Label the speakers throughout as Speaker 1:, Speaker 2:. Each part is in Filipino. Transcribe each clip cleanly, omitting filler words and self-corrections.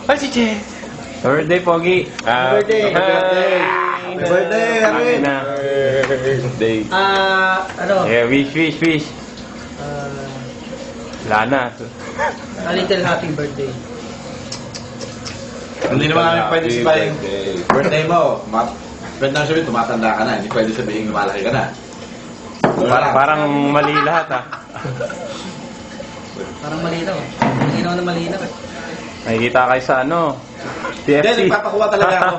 Speaker 1: Ay, si Che.
Speaker 2: Birthday, Pogi.
Speaker 1: Birthday.
Speaker 2: Happy birthday,
Speaker 1: Happy
Speaker 2: na.
Speaker 1: birthday.
Speaker 3: Ano?
Speaker 2: Yeah, wish. Wala na.
Speaker 3: A little happy birthday.
Speaker 4: Hindi naman namin pwede sabihin birthday mo. Pwede namin sabihin, tumatanda ka na. Hindi pwede sabihin, lumalaki ka na.
Speaker 2: Parang mali lahat, ha.
Speaker 3: Parang malinaw. Malinaw na malinaw.
Speaker 2: Nakikita kayo sa ano,
Speaker 4: Hindi,
Speaker 2: TFC.
Speaker 4: nagpapakuha talaga ako.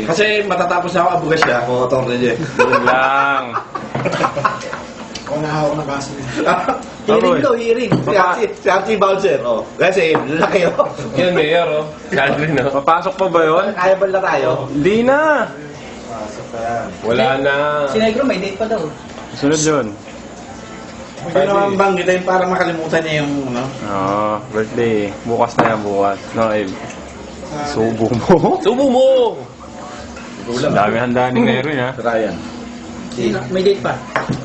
Speaker 4: Kasi matatapos na ako, abugas siya. Ako, torne niya.
Speaker 2: Yun lang.
Speaker 5: Wala ako na kaso.
Speaker 3: Hearing daw, hearing.
Speaker 4: Si Archie Bouncer, oh. Kasi, laki, oh.
Speaker 1: Yan, Mayor, oh. Calvin, oh.
Speaker 2: Papasok pa ba yun?
Speaker 4: Kaya ba na tayo?
Speaker 2: Hindi na.
Speaker 1: Wala na.
Speaker 3: Si Negro may date pa daw.
Speaker 2: Sunod yun.
Speaker 4: Hindi naman banggitin para makalimutan niya yung, ano.
Speaker 2: Oo, birthday. Bukas na yan, bukas. No, subo mo.
Speaker 1: Subo mo!
Speaker 2: Dami handa ni Meron, ha.
Speaker 4: Ryan.
Speaker 3: May date pa.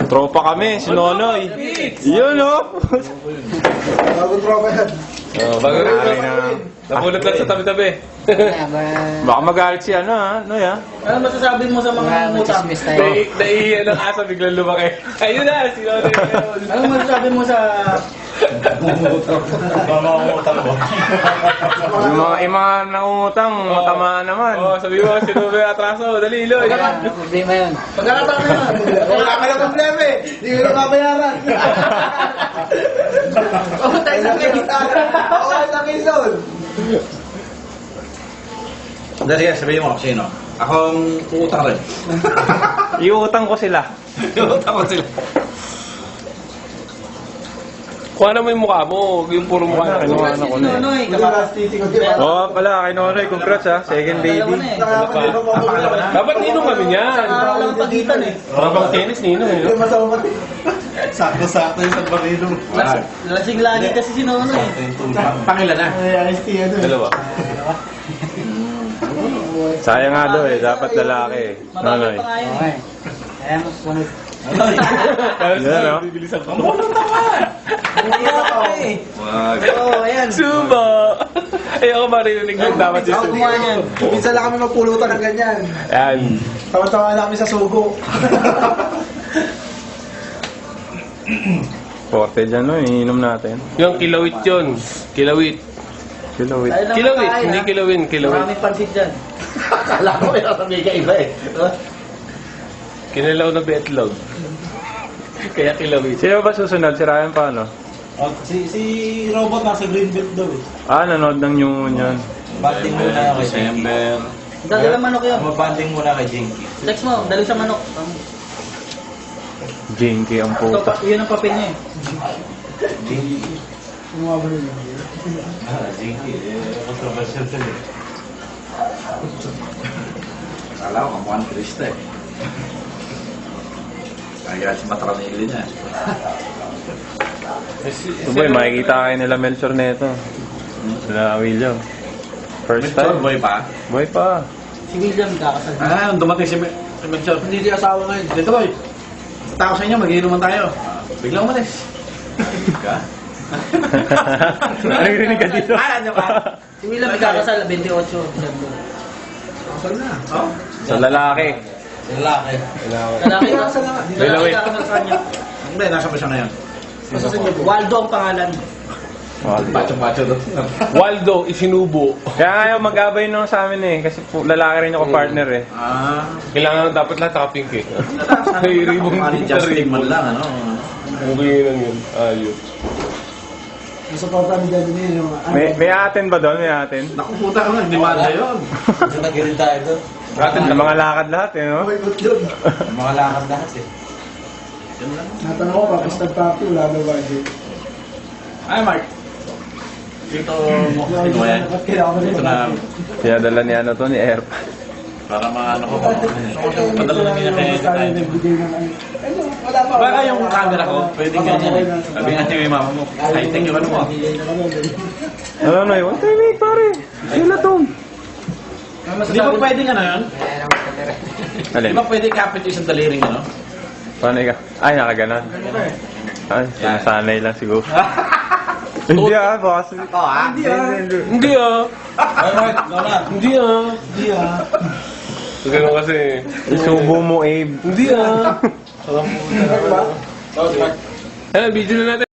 Speaker 2: Tropa kami, si Nonoy. Yun, oh.
Speaker 5: Bagong tropa yan.
Speaker 1: Oh, bago rin.
Speaker 2: Ari na.
Speaker 1: Napulot lang sa tabi-tabi.
Speaker 2: Baka magalit si ano, ha? No, ya?
Speaker 3: Ano masasabi mo sa mga mutang?
Speaker 1: Naiiyan ang asa, biglang lumaki. Ayun na, si Nonoy.
Speaker 3: Ano masasabi mo sa...
Speaker 2: Yung mga nangungutang, matamaan naman.
Speaker 1: Oh, sabi mo, sino ba atraso? Dali, Loy.
Speaker 3: Problema yun. Pagkakataon na yun.
Speaker 4: Wala ka na problema eh. Hindi mo na mabayaran.
Speaker 3: Oh, tayo sa kay gitara.
Speaker 4: Oo, sa Quezon. Dali, sabihin mo, sino? Akong uutang rin.
Speaker 2: Iutang ko sila.
Speaker 4: Uutang ko sila.
Speaker 1: Kuha na mo yung mukha mo, yung puro mukha.
Speaker 2: Kinuha na ko na eh.
Speaker 3: Nonoy,
Speaker 5: Kapakas titi ko din.
Speaker 2: Oo, pala, kay Nonoy, congrats, ha. Second baby.
Speaker 1: Dapat ninong kami niyan.
Speaker 3: Araw lang pagitan eh.
Speaker 1: Parang tennis ninong, eh.
Speaker 5: Hindi masama pati. Sakto-sakto yung San Marino.
Speaker 3: Lasing lagi kasi si Nonoy.
Speaker 4: Pangilan na.
Speaker 5: Ay, IST ano.
Speaker 1: Dalawa.
Speaker 2: Sayang nga daw eh, dapat lalaki.
Speaker 3: Mabagal
Speaker 2: Nonoy.
Speaker 3: pa nga yun eh.
Speaker 5: Ayan, mas sunod.
Speaker 2: Yan, no?
Speaker 1: Bibilisan ko.
Speaker 4: Wag.
Speaker 3: Oo, ayan.
Speaker 1: Subo! Ayoko marinig yung dapat
Speaker 5: Ako
Speaker 1: yung
Speaker 5: kumain yan. Minsan lang kami magpulutan ng ganyan.
Speaker 1: Yan.
Speaker 5: Tawa-tawa na kami sa sugo.
Speaker 2: Forte dyan, no? Iinom natin.
Speaker 1: Yung kilawit yun. Kilawit.
Speaker 2: Kilawit.
Speaker 3: Tayo lang
Speaker 1: Kilawit,
Speaker 3: makain,
Speaker 1: hindi
Speaker 3: ha?
Speaker 1: kilawin, kilawit.
Speaker 3: Maraming pansit dyan.
Speaker 4: Alam ko yung sabi ka iba eh.
Speaker 1: Kinalaw na betlog. Kaya kilawit.
Speaker 2: Sino ba susunod? Si Ryan pa, no?
Speaker 5: Si Robot nasa Greenbelt daw eh.
Speaker 2: Ah, nanood ng New Moon yun.
Speaker 6: Banding muna kay
Speaker 4: December.
Speaker 3: Dali lang manok yun.
Speaker 6: Mabanding muna kay Jinky.
Speaker 3: Text mo, dali sa manok.
Speaker 2: Jinky ang
Speaker 3: Ito,
Speaker 2: puta.
Speaker 3: yun ang papel niya eh.
Speaker 6: Jinky.
Speaker 5: Sumabalo yun.
Speaker 6: Jinky. Controversial din eh.
Speaker 4: Kala ko, kamuhan Krista eh. Kaya si Matranili niya.
Speaker 2: Boy, makikita kayo nila Melchor neto. Sila William. First
Speaker 4: Victor,
Speaker 2: time.
Speaker 4: boy pa.
Speaker 2: Boy pa.
Speaker 3: Si William kakasal.
Speaker 4: Ah, nung dumating si Melchor, hindi di asawa ngayon. Dito boy, tao sa inyo, mag-iinuman tayo. Biglang umalis. Ka?
Speaker 2: Narinig ka dito.
Speaker 4: Ah, ano ka?
Speaker 3: Si William kakasal 28 December.
Speaker 4: Kasal na. Oh?
Speaker 2: Sa lalaki.
Speaker 6: Lalaki.
Speaker 3: Lalaki kakasal na. Lalaki kakasal sa kanya.
Speaker 4: Hindi, nasa pa siya ngayon.
Speaker 3: Waldo ang pangalan.
Speaker 4: Bacho-bacho doon.
Speaker 1: Waldo, isinubo.
Speaker 2: Kaya ngayon mag-abay nung sa amin eh. Kasi lalaki rin ako partner eh.
Speaker 4: Ah.
Speaker 1: Kailangan dapat lahat naka-pink eh. May ribbon
Speaker 4: Kani
Speaker 1: din sa
Speaker 4: Justin man
Speaker 1: ribbon.
Speaker 4: lang, ano?
Speaker 1: Okay lang yun. Ayos.
Speaker 5: Nasa pauta ni Daddy niya yung...
Speaker 2: May atin ba doon? May atin?
Speaker 4: Naku, puta ka nga, demanda yun.
Speaker 6: Kasi nagirin tayo doon.
Speaker 2: Atin na mga lakad lahat eh, no?
Speaker 5: May good yun.
Speaker 6: Mga lakad lahat eh.
Speaker 4: Yun lang.
Speaker 5: Natanong ko pa, basta papi, wala na budget.
Speaker 4: Ay, Mark. Dito mo, ito yan.
Speaker 5: Dapat kailangan ko rin.
Speaker 4: Ito na,
Speaker 2: Pinadala ni ano to, ni Air.
Speaker 4: para maano ko. Padala na niya kay tayo.
Speaker 5: Nagbigay ng ano. Ano, wala pa.
Speaker 4: Baka yung camera ko, pwedeng ganyan eh. Sabi nga niyo yung mama mo, high-tech yung ano mo.
Speaker 2: Ano na yun? 1 minute pare. Sila to.
Speaker 4: Di ba pwedeng ano yun?
Speaker 2: Alin?
Speaker 4: Di ba pwedeng kapit yung isang daliring ano?
Speaker 2: Paano ka? Ay, nakaganon. Ay, sinasanay lang siguro. Hindi boss.
Speaker 1: Hindi ah.
Speaker 5: Ay, right, Lola.
Speaker 1: Hindi ah.
Speaker 5: Hindi ah.
Speaker 1: Ganun kasi.
Speaker 2: Isubo mo, Abe.
Speaker 1: Hindi ah.
Speaker 5: Diba?
Speaker 1: Ayan, video na natin.